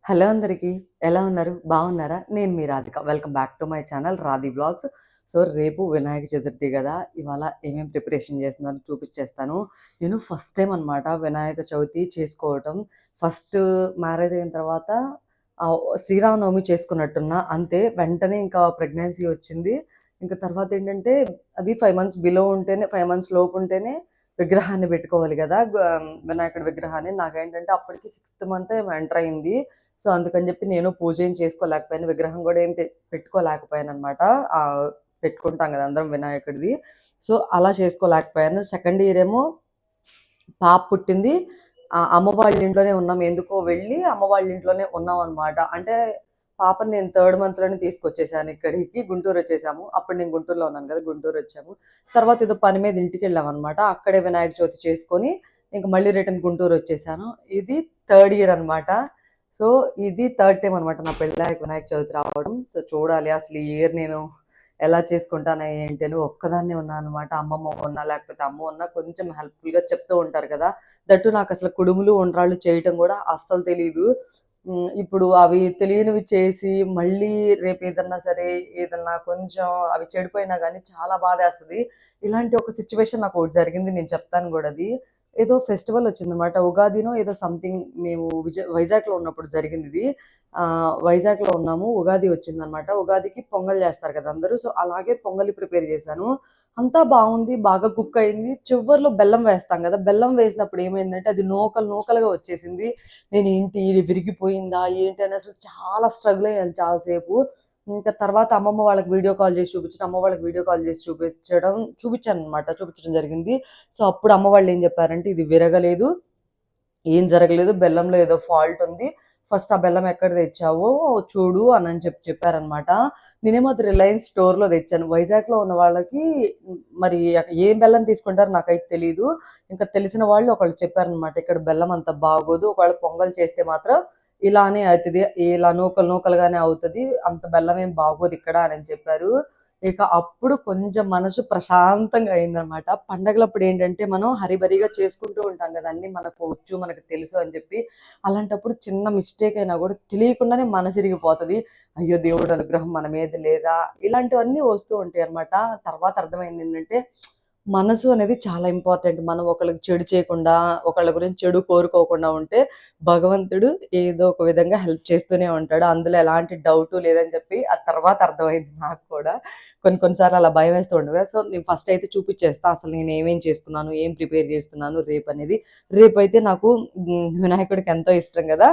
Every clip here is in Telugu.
హలో అందరికీ. ఎలా ఉన్నారు? బాగున్నారా? నేను మీ Radhika. Welcome back to my channel Radhi vlogs. So, రేపు వినాయక చతుర్థి గదా! ఇవాళ ఏమేం ప్రిపరేషన్ చేస్తున్నానో చూపిచ్చేస్తాను. నేను ఫస్ట్ టైమ్ అనమాట వినాయక చవితి చేసుకోవటం. ఫస్ట్ మ్యారేజ్ అయిన తర్వాత శ్రీరామనవమి చేసుకున్నట్టున్నా. అంతే. వెంటనే ఇంకా ప్రెగ్నెన్సీ వచ్చింది. ఇంక తర్వాతేంటంటే అది 5 మంత్స్ బిలో ఉంటేనే 5 మంత్స్ లోపు ఉంటేనే విగ్రహాన్ని పెట్టుకోవాలి గదా! వినాయకుడి విగ్రహాన్ని. నాకేంటంటే అప్పటికి 6థ్ మంత్ ఏమో ఎంటర్ అయింది. సో, అందుకని జెప్పి నేను పూజ ఏం చేసుకోలేకపోయాను. విగ్రహం గూడా ఏం పెట్టుకోలేకపోయాననమాట. పెట్టుకుంటాం గదా! అందరం వినాయకుడిది. సో, అలా చేసుకోలేకపోయాను. సెకండ్ ఇయర్ ఏమో పాప పుట్టింది. అమ్మ వాళ్ళ ఇంట్లోనే ఉన్నాం. ఎందుకో వెళ్ళి అమ్మ వాళ్ళ ఇంట్లోనే ఉన్నామనమాట. అంటే పాపని నేను థర్డ్ మంత్‌లోనే తీసుకొచ్చేసాను ఇక్కడికి. గుంటూరొచ్చేసాము. అప్పుడు నేను గుంటూరులో ఉన్నాను గదా! గుంటూరొచ్చాము. తర్వాత ఏదో పని మీద ఇంటికెళ్ళామనమాట. అక్కడే వినాయక చవితి చేసుకొని ఇంక మళ్ళీ రిటర్న్ గుంటూరొచ్చేసాను. ఇది థర్డ్ ఇయర్ అనమాట. సో, ఇది థర్డ్ టైమ్ అనమాట నా పెళ్ళయ్యాక వినాయక చవితి రావడం. సో, చూడాలి అసలు ఈ ఇయర్ నేను ఎలా చేసుకుంటానా ఏంటి అని. ఒక్కదాన్నే ఉన్నాననమాట. అమ్మమ్మ ఉన్నా, లేకపోతే అమ్మ ఉన్నా కొంచెం హెల్ప్‌ఫుల్‌గా చెప్తూ ఉంటారు కదా! దట్టు నాకసలు కుడుములు, ఉండ్రాళ్ళు చేయటం గూడా అస్సలు తెలీదు. ఇప్పుడు అవి తెలియనివి చేసి, మళ్ళీ రేపేదన్నా సరే, ఏదన్నా కొంచెం అవి చెడిపోయినా గానీ చాలా బాధేస్తది. ఇలాంటి ఒక సిట్యుయేషన్ నాకొకటి జరిగింది. నేను చెప్తాను గూడా అది. ఏదో ఫెస్టివల్ వచ్చిందనమాట. ఉగాదినో ఏదో సంథింగ్ మేము వైజాగ్‌లో ఉన్నప్పుడు జరిగిందిది. వైజాగ్‌లో ఉన్నాము. ఉగాది వచ్చిందనమాట. ఉగాదికి పొంగల్ చేస్తారు కదా అందరూ. సో, అలాగే పొంగలి ప్రిపేర్ చేశాను. అంతా బావుంది. బాగా కుక్ అయింది. చివర్లో బెల్లం వేస్తాం గదా! బెల్లం వేసినప్పుడు ఏమైందంటే అది నూకలు నూకలుగా వచ్చేసింది. నేనేంటి ఇది విరిగిపోయిందా? ఏంటి అని అసలు చాలా స్ట్రగుల్ అయ్యాను చాలా సేపు. ఇంకా తర్వాత అమ్మమ్మ వాళ్ళకి వీడియో కాల్ చేసి చూపించడం, అమ్మ వాళ్ళకి వీడియో కాల్ చేసి చూపించాననమాట. చూపించడం జరిగింది. సో, అప్పుడు అమ్మ వాళ్ళు ఏం చెప్పారంటే, "ఇది విరగలేదు. ఏం జరగలేదు. బెల్లంలో ఏదో ఫాల్ట్ ఉంది. ఫస్ట్ ఆ బెల్లం ఎక్కడ తెచ్చావో చూడు" అని చెప్పారనమాట. నేనేమో అది రిలయన్స్ స్టోర్‌లో తెచ్చాను. వైజాగ్‌లో ఉన్న వాళ్ళకి మరి ఏం బెల్లం తీసుకుంటారో నాకైతే తెలీదు. ఇంకా తెలిసిన వాళ్ళు ఒకళ్ళు చెప్పారనమాట. "ఇక్కడ బెల్లం అంత బాగోదు. ఒకవేళ పొంగల్ చేస్తే మాత్రం ఇలానే అయితది. ఇలా నూకలు నూకలుగానే అవుతది. అంత బెల్లం ఏం బాగోదిక్కడ" అని చెప్పారు. ఇక అప్పుడు కొంచెం మనసు ప్రశాంతంగా అయిందనమాట. పండగలప్పుడు ఏంటంటే మనం హరీబరీగా చేసుకుంటూ ఉంటాం గదా! అన్నీ మనకు వచ్చు, మనకు తెలుసు అని చెప్పి. అలాంటప్పుడు చిన్న మిస్టేక్ అయినా గూడా తెలియకుండానే మనసిరిగిపోతది. అయ్యో! దేవుడి అనుగ్రహం మన మీద లేదా? ఇలాంటివన్నీ వస్తూ ఉంటాయనమాట. తర్వాత అర్థమైందేంటంటే మనసు అనేది చాలా ఇంపార్టెంట్. మనం ఒకళ్ళకి చెడు చేయకుండా, ఒకళ్ళ గురించి చెడు కోరుకోకుండా ఉంటే భగవంతుడు ఏదో ఒక విధంగా హెల్ప్ చేస్తూనే ఉంటాడు. అందులో ఎలాంటి డౌటు లేదని చెప్పి ఆ తర్వాత అర్థమైంది నాకు కూడా. కొన్ని కొన్ని సార్లు అలా భయమేస్తూ ఉంటది. సో, నేను ఫస్ట్ అయితే చూపిచ్చేస్తా. అసలు నేను ఏమేం చేసుకున్నాను, ఏం ప్రిపేర్ చేస్తున్నాను రేపనేది. రేపైతే నాకు వినాయకుడికి ఎంతో ఇష్టం గదా!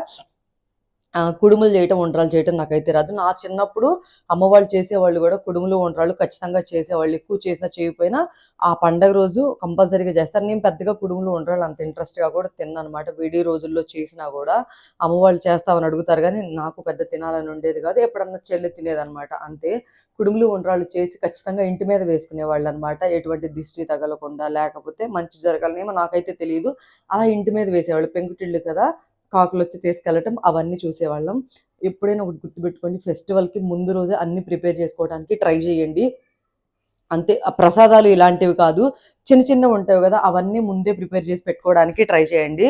కుడుములు చేయటం, ఉండ్రాళ్ళు చేయటం నాకైతే రాదు. నా చిన్నప్పుడు అమ్మ వాళ్ళు చేసేవాళ్ళు గూడా కుడుములు, ఉండ్రాళ్ళు ఖచ్చితంగా చేసేవాళ్ళు. ఎక్కువ చేసినా చేయకపోయినా ఆ పండగ రోజు కంపల్సరీగా చేస్తారు. నేను పెద్దగా కుడుములు, ఉండ్రాళ్ళు అంత ఇంట్రెస్ట్‌గా కూడా తినననమాట. విడి రోజుల్లో చేసినా గూడా అమ్మ వాళ్ళు చేస్తావని అడుగుతారు గానీ, నాకు పెద్ద తినాలని ఉండేది గాదు. ఎప్పుడన్నా చెల్లి తినేదనమాట అంతే. కుడుములు, ఉండ్రాళ్ళు చేసి ఖచ్చితంగా ఇంటి మీద వేసుకునేవాళ్ళనమాట. ఎటువంటి దిష్టి తగలకుండా, లేకపోతే మంచి జరగాలనేమో నాకైతే తెలీదు. అలా ఇంటి మీద వేసేవాళ్ళు. పెంకుటిల్లు కదా! కాకులొచ్చి తీసుకెళ్ళటం అవన్నీ చూసేవాళ్ళం. ఎప్పుడైనా ఒకటి గుర్తుపెట్టుకోండి, ఫెస్టివల్‌కి ముందు రోజే అన్నీ ప్రిపేర్ చేసుకోవడానికి ట్రై చేయండి. అంతే. ఆ ప్రసాదాలు ఇలాంటివి కాదు. చిన్న చిన్నవుంటాయి గదా! అవన్నీ ముందే ప్రిపేర్ చేసి పెట్టుకోవడానికి ట్రై చేయండి.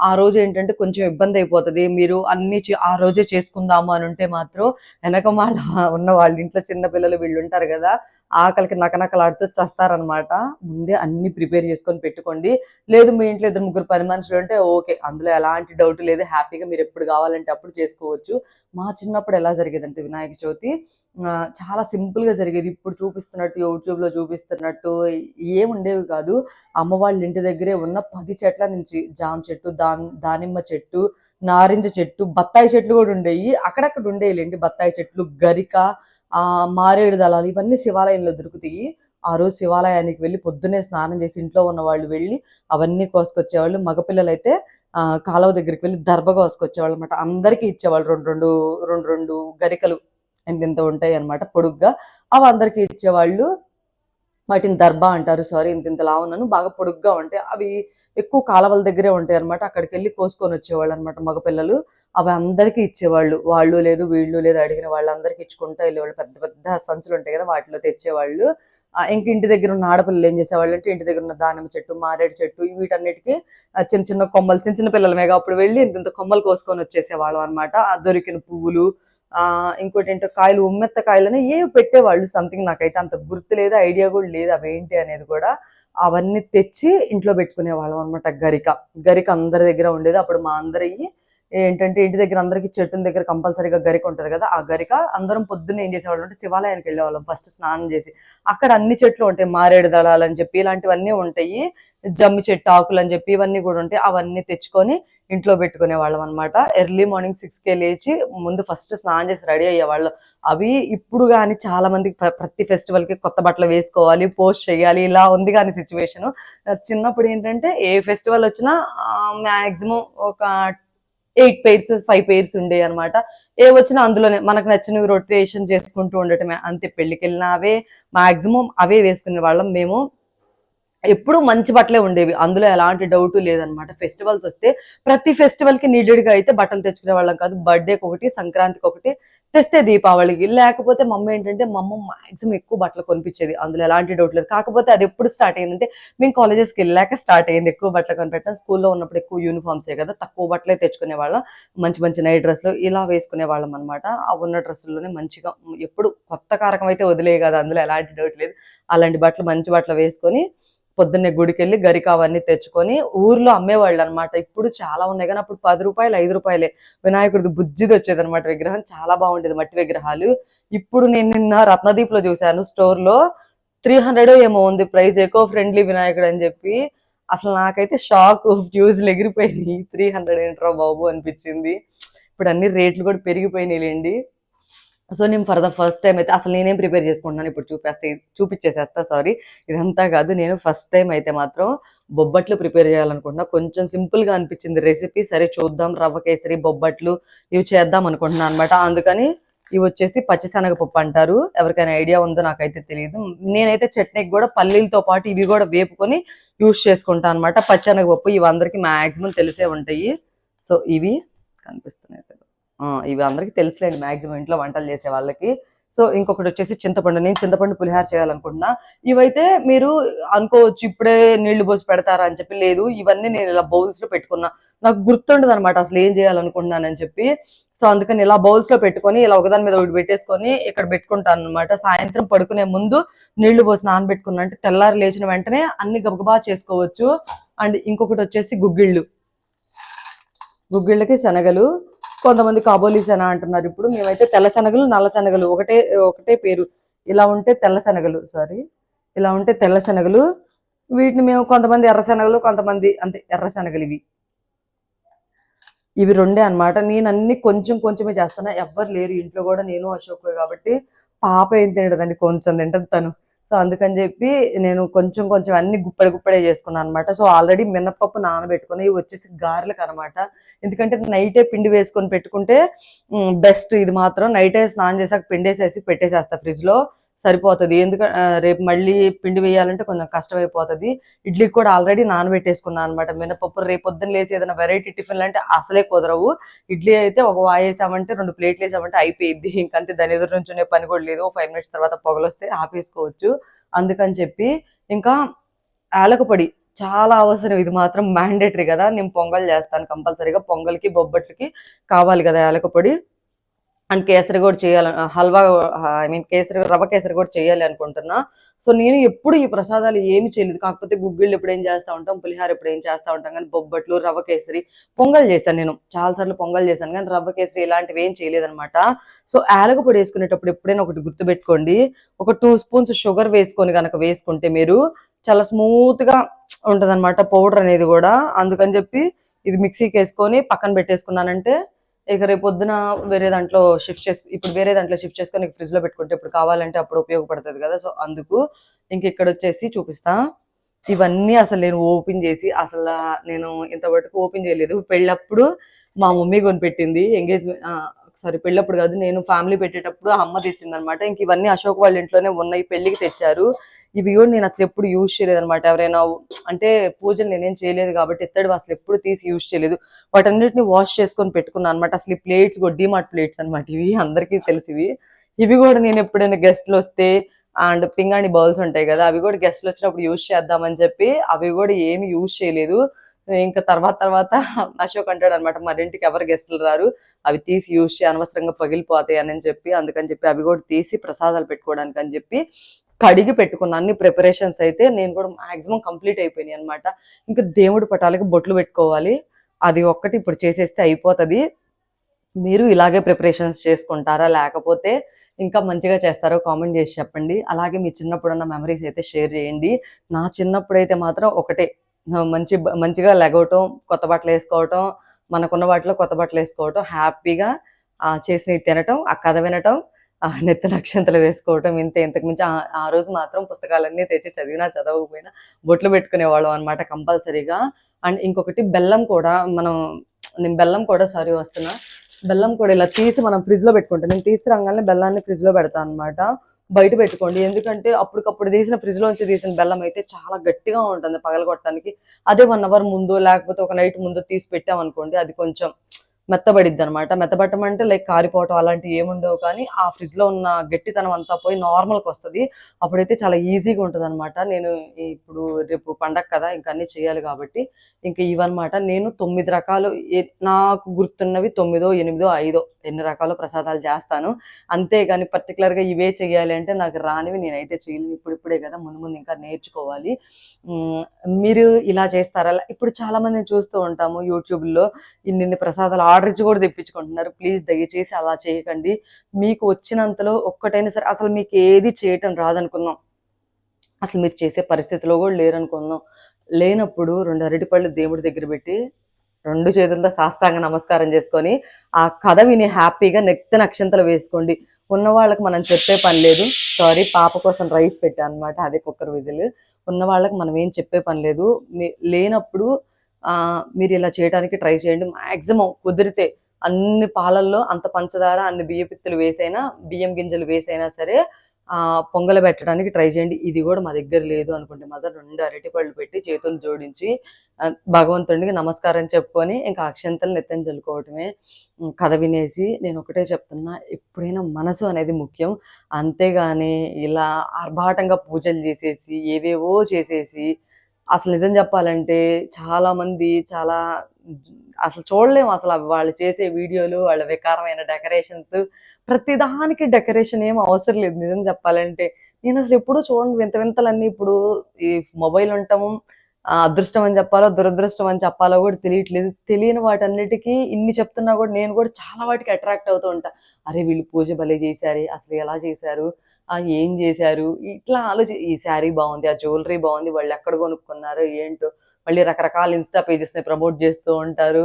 ఆ రోజేంటంటే కొంచెం ఇబ్బందయిపోతది. మీరు అన్నీ ఆ రోజే చేసుకుందాము అనుంటే మాత్రం ఎనకమాల ఉన్న వాళ్ళ ఇంట్లో చిన్న పిల్లలు వీళ్ళుంటారు గదా! ఆకలికి నకనకలాడుతూ చస్తారనమాట. ముందే అన్నీ ప్రిపేర్ చేసుకొని పెట్టుకోండి. లేదు మీ ఇంట్లో ఇద్దరు, ముగ్గురు పని మనుషులుంటే ఓకే. అందులో ఎలాంటి డౌటు లేదు. హ్యాపీగా మీరెప్పుడు గావాలంటే అప్పుడు చేసుకోవచ్చు. మా చిన్నప్పుడు ఎలా జరిగేదంటే వినాయక చవితి చాలా సింపుల్‌గా జరిగేది. ఇప్పుడు చూపిస్తున్నట్టు యూట్యూబ్‌లో చూపిస్తున్నట్టు ఏముండేవి కాదు. అమ్మ వాళ్ళ ఇంటి దగ్గరే ఉన్న 10 చెట్ల నుంచి జామ చెట్టు, దానిమ్మ చెట్టు, నారింజ చెట్టు, బత్తాయి చెట్లు గూడా ఉండేయి. అక్కడక్కడ ఉండేయిలెండి బత్తాయి చెట్లు, గరిక, మారేడు దళాలు ఇవన్నీ శివాలయంలో దొరుకుతాయి. ఆ రోజు శివాలయానికి వెళ్లి పొద్దున్నే స్నానం చేసి ఇంట్లో ఉన్నవాళ్ళు వెళ్లి అవన్నీ కోసుకొచ్చేవాళ్ళు. మగపిల్లలైతే కాలువ దగ్గరికి వెళ్లి దర్భ కోసుకొచ్చేవాళ్ళనమాట. అందరికీ ఇచ్చేవాళ్ళు 2 గరికలు. ఇంతింత ఉంటాయన్నమాట పొడుగ్గా. అవి అందరికీ ఇచ్చేవాళ్ళు. వాటిని దర్బా అంటారు. సారీ ఇంత ఇంత లావున్నాను. బాగా పొడుగ్గా ఉంటాయి. అవి ఎక్కువ కాలవల దగ్గరే ఉంటాయన్నమాట. అక్కడికెళ్ళి కోసుకొని వచ్చేవాళ్ళనమాట మగపిల్లలు. అవి అందరికీ ఇచ్చేవాళ్ళు. వాళ్ళు లేదు, వీళ్ళు లేదు అడిగిన వాళ్ళందరికీ ఇచ్చుకుంటా వెళ్ళేవాళ్ళు. పెద్ద పెద్ద సంచులుంటాయి కదా! వాటిలో తెచ్చేవాళ్ళు. ఇంక ఇంటి దగ్గర ఉన్న ఆడపిల్లలు ఏం చేసేవాళ్ళంటే ఇంటి దగ్గర ఉన్న దానిమ్మ చెట్టు, మారేడు చెట్టు వీటన్నిటికి చిన్న చిన్న కొమ్మలు చిన్న చిన్న పిల్లలమేగా అప్పుడు వెళ్ళి ఇంత ఇంత కొమ్మలు కోసుకొని వచ్చేసేవాళ్ళం అనమాట. దొరికిన పువ్వులు ఇంకోటేంటో కాయలు ఉమ్మెత్త కాయలని ఏవి పెట్టేవాళ్ళు సంథింగ్ నాకైతే అంత గుర్తు లేదు, ఐడియా కూడా లేదు అవేంటి అనేది కూడా. అవన్నీ తెచ్చి ఇంట్లో పెట్టుకునేవాళ్ళం అనమాట. గరిక అందరి దగ్గర ఉండేది. అప్పుడు మా అందరియి ఏంటంటే ఇంటి దగ్గర అందరికి చెట్టుల దగ్గర కంపల్సరీగా గరిక ఉంటది కదా! ఆ గరిక అందరం పొద్దున్నే ఏం చేసేవాళ్ళం అంటే శివాలయానికి వెళ్ళేవాళ్ళం ఫస్ట్ స్నానం చేసి. అక్కడ అన్ని చెట్లు ఉంటాయి. మారేడు దళాలని చెప్పి ఇలాంటివన్నీ ఉంటాయి. జమ్మి చెట్టు ఆకులు అని చెప్పి ఇవన్నీ కూడా ఉంటాయి. అవన్నీ తెచ్చుకొని ఇంట్లో పెట్టుకునే వాళ్ళం అనమాట. ఎర్లీ మార్నింగ్ 6కే లేచి ముందు ఫస్ట్ స్నానం చేసి రెడీ అయ్యేవాళ్ళం. అవి ఇప్పుడు కానీ చాలా మందికి ప్రతి ఫెస్టివల్కి కొత్త బట్టలు వేసుకోవాలి, పోస్ట్ చేయాలి, ఇలా ఉంది కానీ సిచ్యువేషన్. చిన్నప్పుడు ఏంటంటే ఏ ఫెస్టివల్ వచ్చినా మాక్సిమం ఒక 8 పెయిర్స్ 5 పెయిర్స్ ఉండేవి అనమాట. ఏ వచ్చినా అందులోనే మనకు నచ్చినవి రొటేషన్ చేసుకుంటూ ఉండటమే అంతే. పెళ్లికి వెళ్ళినా అవే మాక్సిమం అవే వేసుకునే వాళ్ళం మేము. ఎప్పుడు మంచి బట్టలే ఉండేవి. అందులో ఎలాంటి డౌట్ లేదనమాట. ఫెస్టివల్స్ వస్తే ప్రతి ఫెస్టివల్ కి నీడెడ్ గా అయితే బట్టలు తెచ్చుకునే వాళ్ళం కాదు. బర్త్డేకి ఒకటి, సంక్రాంతికి ఒకటి, తెస్తే దీపావళికి. లేకపోతే మమ్మీ ఏంటంటే మా అమ్మ మాక్సిమం ఎక్కువ బట్టలు కొనిపించేది. అందులో ఎలాంటి డౌట్ లేదు. కాకపోతే అది ఎప్పుడు స్టార్ట్ అయిందంటే మేము కాలేజెస్కి వెళ్ళాక స్టార్ట్ అయింది ఎక్కువ బట్టలు కొనిపెట్టడం. స్కూల్లో ఉన్నప్పుడు ఎక్కువ యూనిఫామ్సే కదా, తక్కువ బట్టలే తెచ్చుకునే వాళ్ళం. మంచి మంచి నైట్ డ్రెస్లు ఇలా వేసుకునే వాళ్ళం అనమాట. ఆ ఉన్న డ్రెస్సుల్లోనే మంచిగా ఎప్పుడు కొత్త కారకం అయితే వదిలే కదా, అందులో ఎలాంటి డౌట్ లేదు. అలాంటి బట్టలు మంచి బట్టలు వేసుకొని పొద్దున్నే గుడికెళ్ళి గరిక అవన్నీ తెచ్చుకొని ఊర్లో అమ్మేవాళ్ళు అనమాట. ఇప్పుడు చాలా ఉన్నాయి కానీ అప్పుడు 10 రూపాయలు 5 రూపాయలే వినాయకుడిది బుజ్జిది వచ్చేది అనమాట విగ్రహం. చాలా బాగుండేది మట్టి విగ్రహాలు. ఇప్పుడు నేను నిన్న రత్నదీప్ లో చూశాను స్టోర్ లో 300 ఏమో ఉంది ప్రైస్, ఎకో ఫ్రెండ్లీ వినాయకుడు అని చెప్పి. అసలు నాకైతే షాక్, ఫ్యూజులు ఎగిరిపోయింది. 300 ఏంట్రా బాబు అనిపించింది. ఇప్పుడు అన్ని రేట్లు కూడా పెరిగిపోయినాయి లేండి. సో నేను ఫర్ ద ఫస్ట్ టైం అయితే అసలు నేనేం ప్రిపేర్ చేసుకుంటున్నాను ఇప్పుడు చూపించేసేస్తా. సారీ, ఇదంతా కాదు. నేను ఫస్ట్ టైం అయితే మాత్రం బొబ్బట్లు ప్రిపేర్ చేయాలనుకుంటున్నా. కొంచెం సింపుల్గా అనిపించింది రెసిపీ. సరే చూద్దాం, రవ్వ కేసరి బొబ్బట్లు ఇవి చేద్దాం అనుకుంటున్నాను అనమాట. అందుకని ఇవి వచ్చేసి పచ్చిశనగపప్పు అంటారు. ఎవరికైనా ఐడియా ఉందో నాకైతే తెలియదు. నేనైతే చట్నీకి కూడా పల్లీలతో పాటు ఇవి కూడా వేపుకొని యూస్ చేసుకుంటాను అనమాట. పచ్చెనగపప్పు ఇవి అందరికీ మాక్సిమం తెలిసే ఉంటాయి. సో ఇవి కనిపిస్తున్నాయి కదా, ఇవి అందరికీ తెలుసులేండి మాక్సిమం ఇంట్లో వంటలు చేసే వాళ్ళకి. సో ఇంకొకటి వచ్చేసి చింతపండు. నేను చింతపండు పులిహార చేయాలనుకుంటున్నా. ఇవైతే మీరు అనుకోవచ్చు ఇప్పుడే నీళ్లు పోసి పెడతారా అని చెప్పి. లేదు, ఇవన్నీ నేను ఇలా బౌల్స్ లో పెట్టుకున్నా. నాకు గుర్తుండదు అనమాట అసలు ఏం చేయాలనుకుంటున్నానని చెప్పి. సో అందుకని ఇలా బౌల్స్ లో పెట్టుకొని ఇలా ఒకదాని మీద ఒకటి పెట్టేసుకొని ఇక్కడ పెట్టుకుంటాను అనమాట. సాయంత్రం పడుకునే ముందు నీళ్లు పోసి నానబెట్టుకున్నా అంటే తెల్లారి లేచిన వెంటనే అన్ని గబగబా చేసుకోవచ్చు. అండ్ ఇంకొకటి వచ్చేసి గుగ్గిళ్ళకి శనగలు. కొంతమంది కాబోలి శన అంటున్నారు. ఇప్పుడు మేమైతే తెల్ల శనగలు నల్ల శనగలు ఒకటే ఒకటే పేరు. ఇలా ఉంటే తెల్ల శనగలు, సారీ ఇలా ఉంటే తెల్ల శనగలు. వీటిని మేము కొంతమంది ఎర్ర శనగలు, కొంతమంది అంతే ఎర్ర శనగలు. ఇవి రెండే అనమాట. నేను అన్ని కొంచెం కొంచెమే చేస్తాను. ఎవ్వరు లేరు ఇంట్లో కూడా, నేను అశోక్ కాబట్టి. పాప ఏం తింటదండి, కొంచెం తింటది తను. సో అందుకని చెప్పి నేను కొంచెం కొంచెం అన్ని గుప్పడే చేసుకున్నాను అనమాట. సో ఆల్రెడీ మినపప్పు నానబెట్టుకుని ఇవి వచ్చేసి గారెలకు అనమాట. ఎందుకంటే నైటే పిండి వేసుకొని పెట్టుకుంటే బెస్ట్. ఇది మాత్రం నైటే స్నానం చేసాక పిండేసేసి పెట్టేసేస్తా ఫ్రిడ్జ్ లో, సరిపోతుంది. ఎందుకంటే రేపు మళ్ళీ పిండి వేయాలంటే కొంచెం కష్టమైపోతుంది. ఇడ్లీకి కూడా ఆల్రెడీ నానబెట్టేసుకున్నాను అనమాట మినపప్పు. రేపు పొద్దున్న లేసి ఏదైనా వెరైటీ టిఫిన్లు అంటే అసలే కుదరవు. ఇడ్లీ అయితే ఒక వాయేసామంటే 2 ప్లేట్లు వేసామంటే అయిపోయింది. ఇంకంతే, దాని ఎదురు నుంచునే పని కూడా లేదు. 5 మినిట్స్ తర్వాత పొగలొస్తే ఆపేసుకోవచ్చు. అందుకని చెప్పి ఇంకా యాలకుపొడి చాలా అవసరం. ఇది మాత్రం మ్యాండేటరీ కదా. నేను పొంగల్ చేస్తాను కంపల్సరీగా. పొంగల్కి బొబ్బట్లకి కావాలి కదా యాలకుపొడి. అండ్ కేసరి కూడా చేయాలి, హల్వా కేసరి రవ్వ కేసరి కూడా చేయాలి అనుకుంటున్నా. సో నేను ఎప్పుడు ఈ ప్రసాదాలు ఏమి చేయలేదు. కాకపోతే గుగ్గిళ్ళు ఇప్పుడు ఏం చేస్తూ ఉంటాం, పులిహార ఇప్పుడు ఏం చేస్తూ ఉంటాం. కానీ బొబ్బట్లు, రవ్వ కేసరి, పొంగల్ చేశాను. నేను చాలాసార్లు పొంగల్ చేశాను కానీ రవ్వ కేసరి ఇలాంటివి ఏం చేయలేదనమాట. సో యాలకుపొడి వేసుకునేటప్పుడు ఎప్పుడైనా ఒకటి గుర్తుపెట్టుకోండి, ఒక 2 స్పూన్స్ షుగర్ వేసుకొని కనుక వేసుకుంటే మీరు చాలా స్మూత్గా ఉంటుంది అనమాట పౌడర్ అనేది కూడా. అందుకని చెప్పి ఇది మిక్సీకి వేసుకొని పక్కన పెట్టేసుకున్నానంటే ఇక రేపు పొద్దున ఇప్పుడు వేరే దాంట్లో షిఫ్ట్ చేసుకొని ఫ్రిడ్జ్ లో పెట్టుకుంటే ఇప్పుడు కావాలంటే అప్పుడు ఉపయోగపడుతుంది కదా. సో అందుకు ఇంక ఇక్కడ వచ్చేసి చూపిస్తా. ఇవన్నీ అసలు నేను ఓపెన్ చేసి నేను ఇంతవరకు ఓపెన్ చేయలేదు. పెళ్ళప్పుడు మా మమ్మీ కొనిపెట్టింది ఎంగేజ్మెంట్ సారీ పెళ్ళప్పుడు కాదు, నేను ఫ్యామిలీ పెట్టేటప్పుడు అమ్మ తెచ్చిందనమాట. ఇంక ఇవన్నీ అశోక్ వాళ్ళ ఇంట్లోనే ఉన్నాయి, పెళ్ళికి తెచ్చారు. ఇవి కూడా నేను అసలు ఎప్పుడు యూజ్ చేయలేదు అనమాట. ఎవరైనా అంటే పూజలు నేనేం చేయలేదు కాబట్టి ఇత్తడి అసలు ఎప్పుడు తీసి యూజ్ చేయలేదు. వాటన్నిటిని వాష్ చేసుకొని పెట్టుకున్నాను అనమాట. అసలు ఈ ప్లేట్స్ కూడా డీమార్ట్ ప్లేట్స్ అనమాట, ఇవి అందరికీ తెలిసివి. ఇవి కూడా నేను ఎప్పుడైనా గెస్ట్లు వస్తే అండ్ పింగాణి బౌల్స్ ఉంటాయి కదా, అవి కూడా గెస్ట్లు వచ్చినప్పుడు యూజ్ చేద్దామని చెప్పి అవి కూడా ఏమి యూజ్ చేయలేదు. ఇంకా తర్వాత తర్వాత అశోక్ అంటాడు అనమాట, మరింటికి ఎవరు గెస్టులు రారు, అవి తీసి యూజ్ చేయ, అనవసరంగా పగిలిపోతాయి అని చెప్పి, అందుకని చెప్పి అవి కూడా తీసి ప్రసాదాలు పెట్టుకోవడానికి అని చెప్పి కడిగి పెట్టుకున్న అన్ని ప్రిపరేషన్స్ అయితే నేను కూడా మాక్సిమం కంప్లీట్ అయిపోయినాయి అనమాట. ఇంకా దేవుడి పటాలకి బొట్లు పెట్టుకోవాలి, అది ఒక్కటి ఇప్పుడు చేసేస్తే అయిపోతుంది. మీరు ఇలాగే ప్రిపరేషన్స్ చేసుకుంటారా, లేకపోతే ఇంకా మంచిగా చేస్తారో కామెంట్ చేసి చెప్పండి. అలాగే మీ చిన్నప్పుడున్న మెమరీస్ అయితే షేర్ చేయండి. నా చిన్నప్పుడైతే మాత్రం ఒకటే, మంచిగా లెగవటం, కొత్త బట్టలు వేసుకోవటం, మనకున్న వాటిలో కొత్త బట్టలు వేసుకోవటం, హ్యాపీగా చేసినవి తినటం, ఆ కథ వినటం, నెత్తి నక్షంతలు వేసుకోవటం, ఇంతే. ఇంతకు మించి ఆ రోజు మాత్రం పుస్తకాలన్నీ తెచ్చి చదివినా చదవకపోయినా బొట్లు పెట్టుకునేవాళ్ళం అనమాట కంపల్సరీగా. అండ్ ఇంకొకటి బెల్లం కూడా నేను బెల్లం కూడా బెల్లం కూడా ఇలా తీసి మనం ఫ్రిడ్జ్ లో పెట్టుకుంటాం. నేను తీసి రంగానే బెల్లాన్ని ఫ్రిడ్జ్ లో పెడతాను అనమాట. బయట పెట్టుకోండి, ఎందుకంటే అప్పటికప్పుడు తీసిన ఫ్రిడ్జ్ లోంచి తీసిన బెల్లం అయితే చాలా గట్టిగా ఉంటుంది పగలగొట్టడానికి. అదే 1 అవర్ ముందు లేకపోతే ఒక నైట్ ముందు తీసి పెట్టామనుకోండి, అది కొంచెం మెత్తబడిద్ది అనమాట. మెత్తబట్టం అంటే లైక్ కారిపోవటం అలాంటివి ఏముండవు, కానీ ఆ ఫ్రిడ్జ్ లో ఉన్న గట్టితనం అంతా పోయి నార్మల్కి వస్తుంది. అప్పుడైతే చాలా ఈజీగా ఉంటుంది అనమాట. నేను ఇప్పుడు రేపు పండగ కదా, ఇంకా అన్ని చేయాలి కాబట్టి ఇంకా ఇవన్నమాట. నేను 9 రకాలు నాకు గుర్తున్నవి 9, 8, 5 ఎన్ని రకాల ప్రసాదాలు చేస్తాను. అంతేగాని పర్టికులర్ గా ఇవే చెయ్యాలి అంటే నాకు రానివి నేనైతే చేయలేను. ఇప్పుడే కదా, ముందు ముందు ఇంకా నేర్చుకోవాలి. మీరు ఇలా చేస్తారా? ఇప్పుడు చాలా మందిని చూస్తూ ఉంటాము యూట్యూబ్లో, ఇన్ని ప్రసాదాలు ఆర్డర్ ఇచ్చి కూడా తెప్పించుకుంటున్నారు. ప్లీజ్ దయచేసి అలా చేయకండి. మీకు వచ్చినంతలో ఒక్కటైనా సరే, అసలు మీకు ఏది చేయటం రాదనుకుందాం, అసలు మీరు చేసే పరిస్థితిలో కూడా లేరనుకుందాం, లేనప్పుడు 2 అరటిపళ్ళు దేవుడి దగ్గర పెట్టి 2 చేతులతో సాష్టాంగ నమస్కారం చేసుకొని ఆ కథ విని హ్యాపీగా నెత్తి నక్షంతలు వేసుకోండి. ఉన్న వాళ్ళకి మనం చెప్పే పని లేదు. సారీ, పాప కోసం రైస్ పెట్టాను అనమాట, అదే కుక్కర్ విజిల్. ఉన్న వాళ్ళకి మనం ఏం చెప్పే పని లేదు. లేనప్పుడు మీరు ఇలా చేయడానికి ట్రై చేయండి. మాక్సిమం కుదిరితే అన్ని పాలల్లో అంత పంచదార, అన్ని బియ్యపిత్తులు వేసైనా, బియ్యం గింజలు వేసైనా సరే పొంగల పెట్టడానికి ట్రై చేయండి. ఇది కూడా మా దగ్గర లేదు అనుకుంటే మాత్రం 2 అరటిపళ్ళు పెట్టి చేతులు జోడించి భగవంతుడికి నమస్కారం చెప్పుకొని ఇంకా అక్షంతలు నెత్తని చల్లుకోవటమే. కథ వినేసి నేను ఒకటే చెప్తున్నా, ఎప్పుడైనా మనసు అనేది ముఖ్యం. అంతేగాని ఇలా ఆర్భాటంగా పూజలు చేసేసి ఏవేవో చేసేసి, అసలు నిజం చెప్పాలంటే చాలా మంది అసలు చూడలేము. అసలు వాళ్ళు చేసే వీడియోలు, వాళ్ళ వికారమైన డెకరేషన్స్, ప్రతిదానికి డెకరేషన్ ఏం అవసరం లేదు నిజం చెప్పాలంటే. నేను అసలు ఎప్పుడూ చూడండి వింత వింతలన్నీ. ఇప్పుడు ఈ మొబైల్ ఉండటము అదృష్టం అని చెప్పాలో, దురదృష్టం అని చెప్పాలో కూడా తెలియట్లేదు. తెలియని వాటన్నిటికీ ఇన్ని చెప్తున్నా కూడా నేను కూడా చాలా వాటికి అట్రాక్ట్ అవుతూ ఉంటా. అరే వీళ్ళు పూజ భలే చేశారే, అసలు ఎలా చేశారు, ఏం చేశారు, ఇట్లా ఈ శారీ బాగుంది, ఆ జ్యువెలరీ బాగుంది, వాళ్ళు ఎక్కడ కొనుక్కున్నారు ఏంటో, మళ్ళీ రకరకాల ఇన్స్టా పేజెస్ని ప్రమోట్ చేస్తూ ఉంటారు.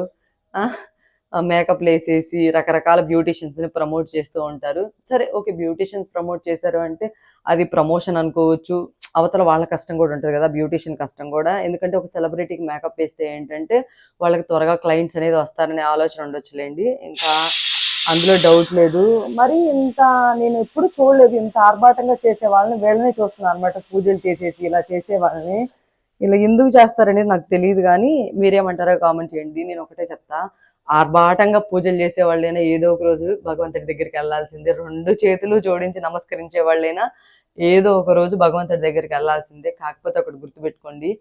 మేకప్లు వేసేసి రకరకాల బ్యూటీషియన్స్ని ప్రమోట్ చేస్తూ ఉంటారు. సరే ఓకే, బ్యూటీషియన్స్ ప్రమోట్ చేశారు అంటే అది ప్రమోషన్ అనుకోవచ్చు. అవతల వాళ్ళ కష్టం కూడా ఉంటుంది కదా, బ్యూటీషియన్ కష్టం కూడా. ఎందుకంటే ఒక సెలబ్రిటీకి మేకప్ వేస్తే ఏంటంటే వాళ్ళకి త్వరగా క్లయింట్స్ అనేది వస్తారనే ఆలోచన ఉండొచ్చులేండి, ఇంకా అందులో డౌట్ లేదు. మరి నేను ఎప్పుడు చూడలేదు ఇంత ఆర్భాటంగా చేసే వాళ్ళని, వీళ్ళనే చూస్తున్నాను అనమాట. పూజలు చేసేసి ఇలా చేసే వాళ్ళని ఇలా ఎందుకు చేస్తారనేది నాకు తెలియదు, కానీ మీరేమంటారో కామెంట్ చేయండి. నేను ఒకటే చెప్తా, ఆర్భాటంగా పూజలు చేసే వాళ్ళైనా ఏదో ఒక రోజు భగవంతుడి దగ్గరికి వెళ్ళాల్సిందే. 2 చేతులు జోడించి నమస్కరించే వాళ్ళైనా ఏదో ఒక రోజు భగవంతుడి దగ్గరికి వెళ్ళాల్సిందే. కాకపోతే ఒకటి గుర్తుపెట్టుకోండి,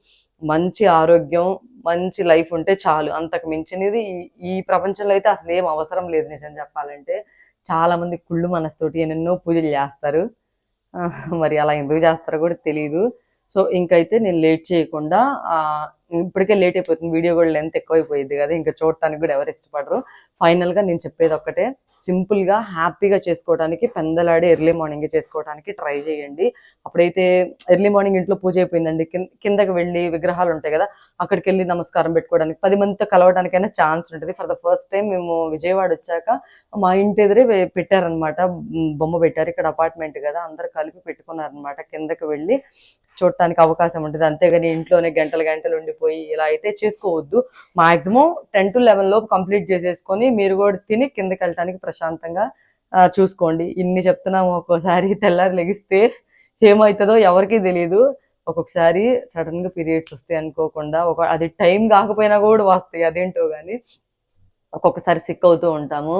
మంచి ఆరోగ్యం, మంచి లైఫ్ ఉంటే చాలు. అంతకు మించినది ఈ ప్రపంచంలో అయితే అసలు ఏం అవసరం లేదు నిజం చెప్పాలంటే. చాలా మంది కుళ్ళు మనస్తోటి ఎన్నెన్నో పూజలు చేస్తారు. మరి అలా ఎందుకు చేస్తారో కూడా తెలియదు. సో ఇంకైతే నేను లేట్ చేయకుండా, ఇప్పటికే లేట్ అయిపోతుంది, వీడియో కూడా లెంత్ ఎక్కువైపోయింది కదా, ఇంకా చూడటానికి కూడా ఎవరు ఇష్టపడరు. ఫైనల్గా నేను చెప్పేది ఒక్కటే, సింపుల్గా హ్యాపీగా చేసుకోవడానికి పెందలాడే ఎర్లీ మార్నింగ్ చేసుకోవడానికి ట్రై చేయండి. అప్పుడైతే ఎర్లీ మార్నింగ్ ఇంట్లో పూజ అయిపోయిందండి, కిందకి వెళ్ళి విగ్రహాలు ఉంటాయి కదా, అక్కడికి వెళ్ళి నమస్కారం పెట్టుకోవడానికి 10 మందితో కలవడానికైనా ఛాన్స్ ఉంటుంది. ఫర్ ద ఫస్ట్ టైం మేము విజయవాడ వచ్చాక మా ఇంటి ఎదురే పెట్టారనమాట, బొమ్మ పెట్టారు. ఇక్కడ అపార్ట్మెంట్ కదా, అందరు కలిపి పెట్టుకున్నారనమాట. కిందకి వెళ్ళి చూడటానికి అవకాశం ఉంటుంది. అంతేగాని ఇంట్లోనే గంటలు గంటలు ఉండిపోయి ఇలా అయితే చేసుకోవద్దు. మాక్సిమం 10 to 11 లోపు కంప్లీట్ చేసేసుకొని మీరు కూడా తిని కిందకి వెళ్ళటానికి ప్రశాంతంగా చూసుకోండి. ఇన్ని చెప్తున్నాము, ఒక్కోసారి తెల్లారి లెగిస్తే ఏమవుతుందో ఎవరికీ తెలియదు. ఒక్కొక్కసారి సడన్ గా పీరియడ్స్ వస్తాయి అనుకోకుండా, అది టైం కాకపోయినా కూడా వస్తాయి, అదేంటో కానీ ఒక్కొక్కసారి సిక్ అవుతూ ఉంటాము.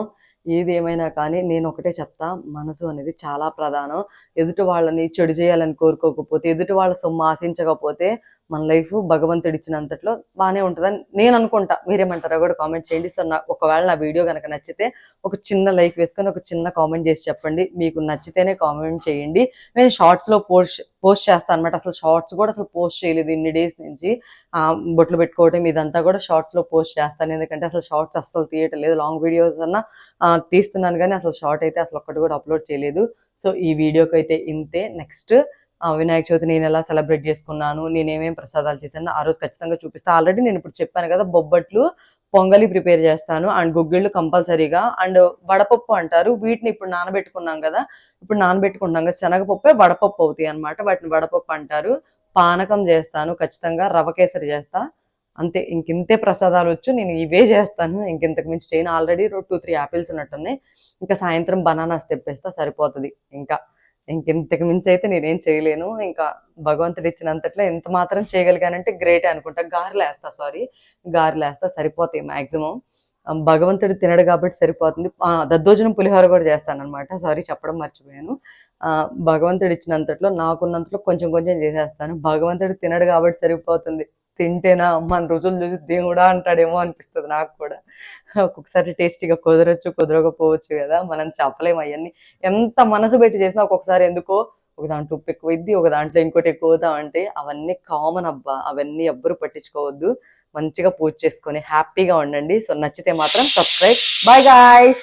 ఏది ఏమైనా కానీ నేను ఒకటే చెప్తా, మనసు అనేది చాలా ప్రధానం. ఎదుటి వాళ్ళని చెడు చేయాలని కోరుకోకపోతే, ఎదుటి వాళ్ళ సొమ్ము ఆశించకపోతే మన లైఫ్ భగవంతుడు ఇచ్చినంతట్లో బాగానే ఉంటుందని నేను అనుకుంటా. మీరేమంటారో కూడా కామెంట్ చేయండి. సో ఒకవేళ నా వీడియో కనుక నచ్చితే ఒక చిన్న లైక్ వేసుకొని ఒక చిన్న కామెంట్ చేసి చెప్పండి. మీకు నచ్చితేనే కామెంట్ చేయండి. నేను షార్ట్స్లో పోస్ట్ చేస్తాను అనమాట. అసలు షార్ట్స్ కూడా అసలు పోస్ట్ చేయలేదు ఇన్ని డేస్ నుంచి. బొట్లు పెట్టుకోవటం ఇదంతా కూడా షార్ట్స్లో పోస్ట్ చేస్తాను. ఎందుకంటే అసలు షార్ట్స్ అస్సలు తీయటం లేదు. లాంగ్ వీడియోస్ అన్నా తీస్తున్నాను కానీ అసలు షార్ట్ అయితే అసలు ఒక్కటి కూడా అప్లోడ్ చేయలేదు. సో ఈ వీడియోకి అయితే ఇంతే. నెక్స్ట్ వినాయక చవితి నేను ఎలా సెలబ్రేట్ చేసుకున్నాను, నేను ఏమేమి ప్రసాదాలు చేశాను ఆ రోజు ఖచ్చితంగా చూపిస్తాను. ఆల్రెడీ నేను ఇప్పుడు చెప్పాను కదా, బొబ్బట్లు, పొంగలి ప్రిపేర్ చేస్తాను అండ్ గుగ్గిళ్ళు కంపల్సరీగా, అండ్ వడపప్పు అంటారు వీటిని. ఇప్పుడు నానబెట్టుకున్నాం కదా, ఇప్పుడు నానబెట్టుకుంటాం కదా శనగపప్పే వడపప్పు అవుతాయి అనమాట, వాటిని వడపప్పు అంటారు. పానకం చేస్తాను ఖచ్చితంగా, రవ కేసరి చేస్తా. అంతే, ఇంకింతే ప్రసాదాలు వచ్చు. నేను ఇవే చేస్తాను, ఇంకింతకు మించి చేయను. ఆల్రెడీ 2-3 యాపిల్స్ ఉన్నట్టున్నాయి. ఇంకా సాయంత్రం బనానాస్ తెప్పేస్తా, సరిపోతుంది. ఇంకింతకు మించి అయితే నేనేం చేయలేను. ఇంకా భగవంతుడు ఇచ్చినంతట్లో ఎంత మాత్రం చేయగలిగానంటే గ్రేటే అనుకుంటా. గారెలేస్తా సరిపోతాయి మాక్సిమం. భగవంతుడు తినడు కాబట్టి సరిపోతుంది. దద్దోజనం పులిహోర కూడా చేస్తాను అనమాట. సారీ చెప్పడం మర్చిపోయాను. భగవంతుడు ఇచ్చినంతట్లో నాకున్నంతలో కొంచెం కొంచెం చేసేస్తాను. భగవంతుడు తినడు కాబట్టి సరిపోతుంది. తింటేనా మన రుచులు చూసి దేవుడా అంటాడేమో అనిపిస్తుంది నాకు కూడా. ఒక్కొక్కసారి టేస్టీగా కుదరచ్చు, కుదరకపోవచ్చు కదా, మనం చెప్పలేము అవన్నీ. ఎంత మనసు పెట్టి చేసినా ఒక్కొక్కసారి ఎందుకో ఒక దాంట్లో ఉప్పు ఎక్కువైద్ది, ఒక దాంట్లో ఇంకోటి ఎక్కువ అవుతా అంటే అవన్నీ కామన్ అబ్బా. అవన్నీ ఎవ్వరు పట్టించుకోవద్దు. మంచిగా పూజ చేసుకొని హ్యాపీగా ఉండండి. సో నచ్చితే మాత్రం సబ్స్క్రైబ్. Bye guys.